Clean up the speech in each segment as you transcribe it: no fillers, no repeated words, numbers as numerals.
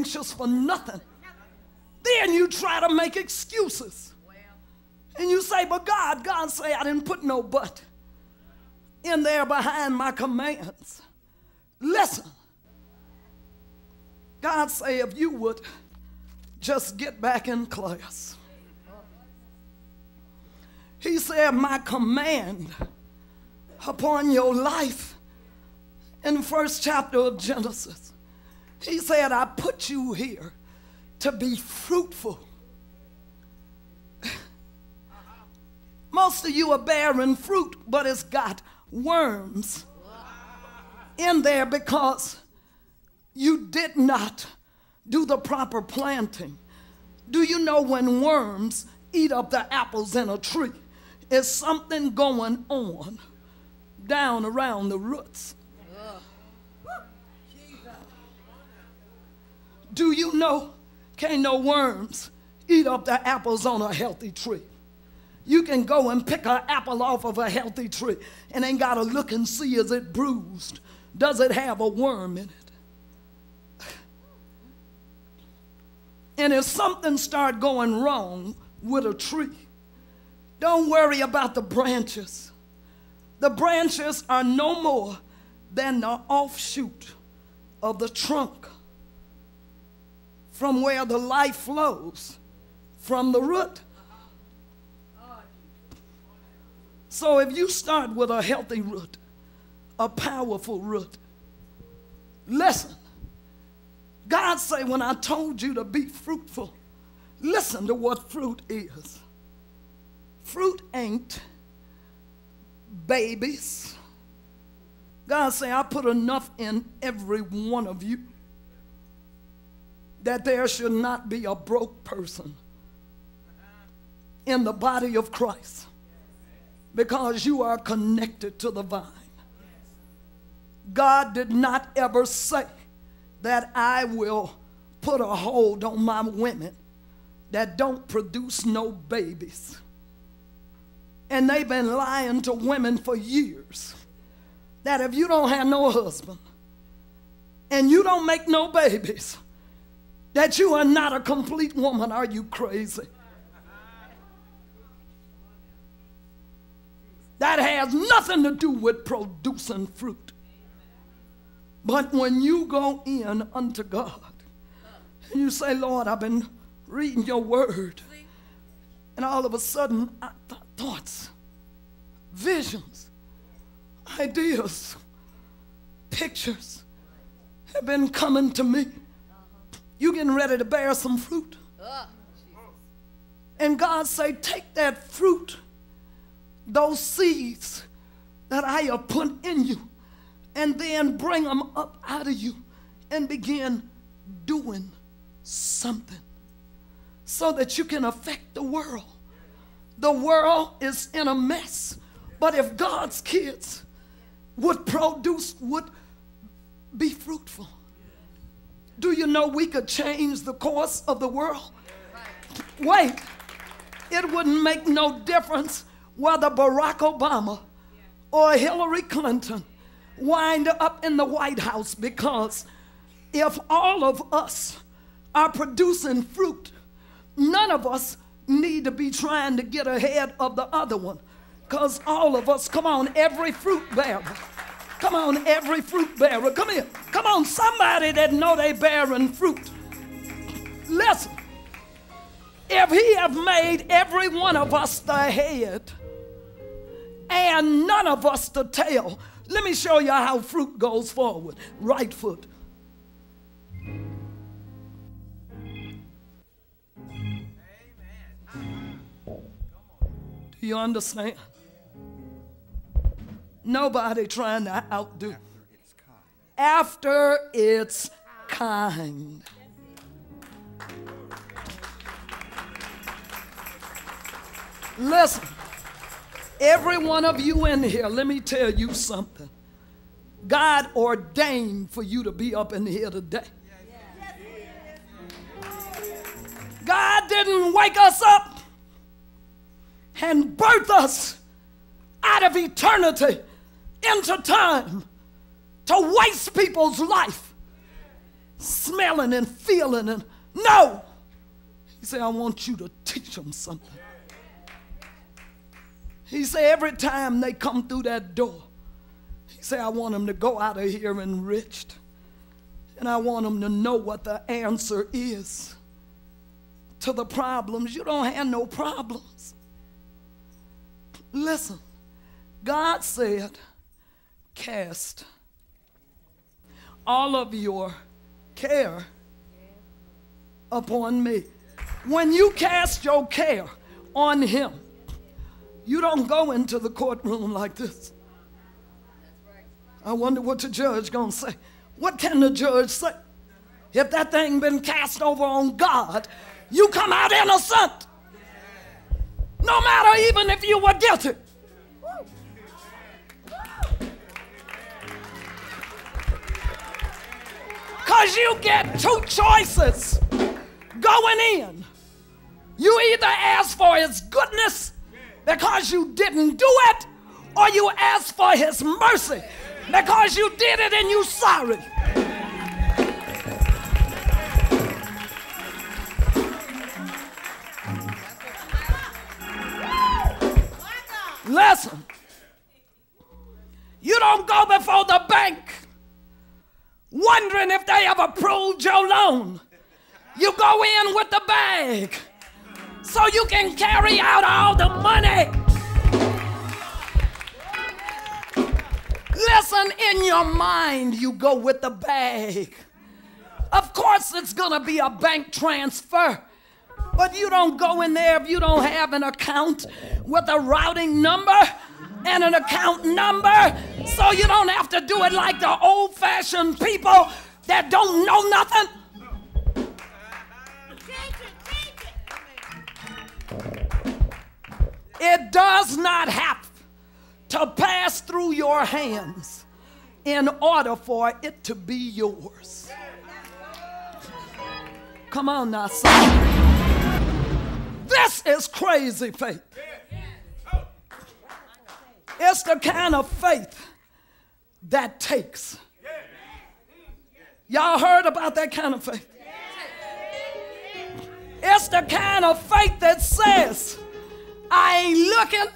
anxious for nothing. Then you try to make excuses. And you say, but God say I didn't put no but in there behind my commands. Listen, God say if you would just get back in class. He said my command upon your life in the first chapter of Genesis. He said I put you here to be fruitful. Most of you are bearing fruit, but it's got worms in there because you did not do the proper planting. Do you know when worms eat up the apples in a tree, there's something going on down around the roots? Do you know can't no worms eat up the apples on a healthy tree? You can go and pick an apple off of a healthy tree and ain't got to look and see, is it bruised? Does it have a worm in it? And if something start going wrong with a tree, don't worry about the branches. The branches are no more than the offshoot of the trunk from where the life flows from the root. So if you start with a healthy root, a powerful root, listen, God say when I told you to be fruitful, listen to what fruit is. Fruit ain't babies. God say I put enough in every one of you that there should not be a broke person in the body of Christ, because you are connected to the vine. God did not ever say that I will put a hold on my women that don't produce no babies. And they've been lying to women for years that if you don't have no husband and you don't make no babies, that you are not a complete woman. Are you crazy? That has nothing to do with producing fruit. But when you go in unto God and you say, Lord, I've been reading your word, and all of a sudden thoughts, visions, ideas, pictures have been coming to me. You getting ready to bear some fruit. And God say, take that fruit, those seeds that I have put in you, and then bring them up out of you and begin doing something so that you can affect the world. The world is in a mess, but if God's kids would produce, would be fruitful, do you know we could change the course of the world? Wait, it wouldn't make no difference whether Barack Obama or Hillary Clinton wind up in the White House, because if all of us are producing fruit, none of us need to be trying to get ahead of the other one, because all of us, come on, every fruit bearer, come on, every fruit bearer, come here, come on, somebody that know they bearing fruit. Listen, if he have made every one of us the head and none of us the tail, let me show you how fruit goes forward. Right foot. Do you understand? Nobody trying to outdo. After it's kind. Listen, every one of you in here, let me tell you something. God ordained for you to be up in here today. God didn't wake us up and birth us out of eternity into time to waste people's life. smelling and feeling. And no. He said, I want you to teach them something. He said, every time they come through that door, he said, I want them to go out of here enriched. And I want them to know what the answer is to the problems. You don't have no problems. Listen, God said, cast all of your care upon me. When you cast your care on him, you don't go into the courtroom like this. I wonder what the judge gonna say. What can the judge say? If that thing been cast over on God, you come out innocent. No matter even if you were guilty. Because you get two choices going in. You either ask for his goodness because you didn't do it, or you ask for his mercy because you did it and you're sorry. Listen, you don't go before the bank wondering if they have approved your loan. You go in with the bag so you can carry out all the money. Listen, in your mind, you go with the bag. Of course, it's going to be a bank transfer. But you don't go in there if you don't have an account with a routing number and an account number. So you don't have to do it like the old-fashioned people that don't know nothing. It does not have to pass through your hands in order for it to be yours. Come on now, son. This is crazy faith. It's the kind of faith that takes. Y'all heard about that kind of faith? It's the kind of faith that says, I ain't looking,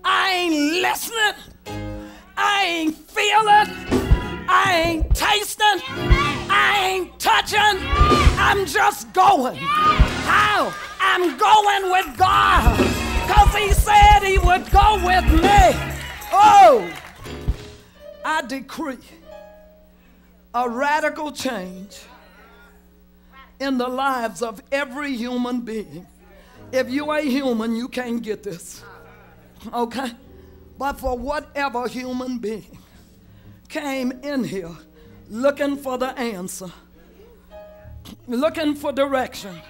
I ain't listening, I ain't feeling, I ain't tasting, I ain't touching, I'm just going. How? I'm going with God, because he said he would go with me. Oh, I decree a radical change in the lives of every human being. If you ain't human, you can't get this, okay? But for whatever human being came in here looking for the answer, looking for direction,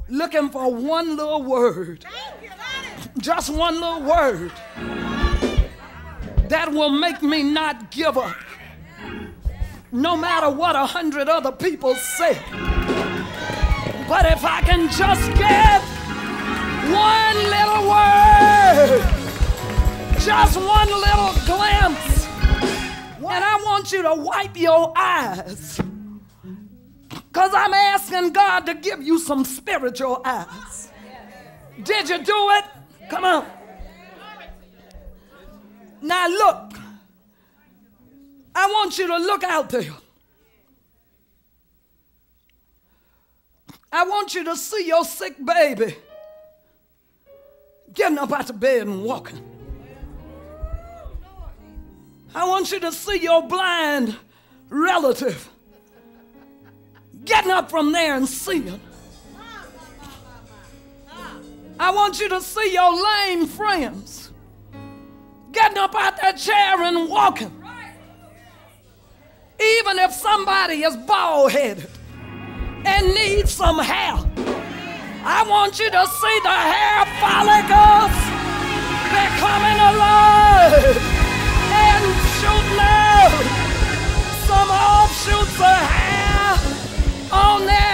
looking for one little word, just one little word that will make me not give up, no matter what 100 other people say. But if I can just get one little word, just one little glimpse, and I want you to wipe your eyes, because I'm asking God to give you some spiritual eyes. Did you do it? Come on. Now look, I want you to look out there. I want you to see your sick baby getting up out of bed and walking. I want you to see your blind relative getting up from there and seeing. I want you to see your lame friends getting up out that chair and walking. Even if somebody is bald-headed and needs some hair, I want you to see the hair follicles becoming alive and shooting out some offshoots of hair on their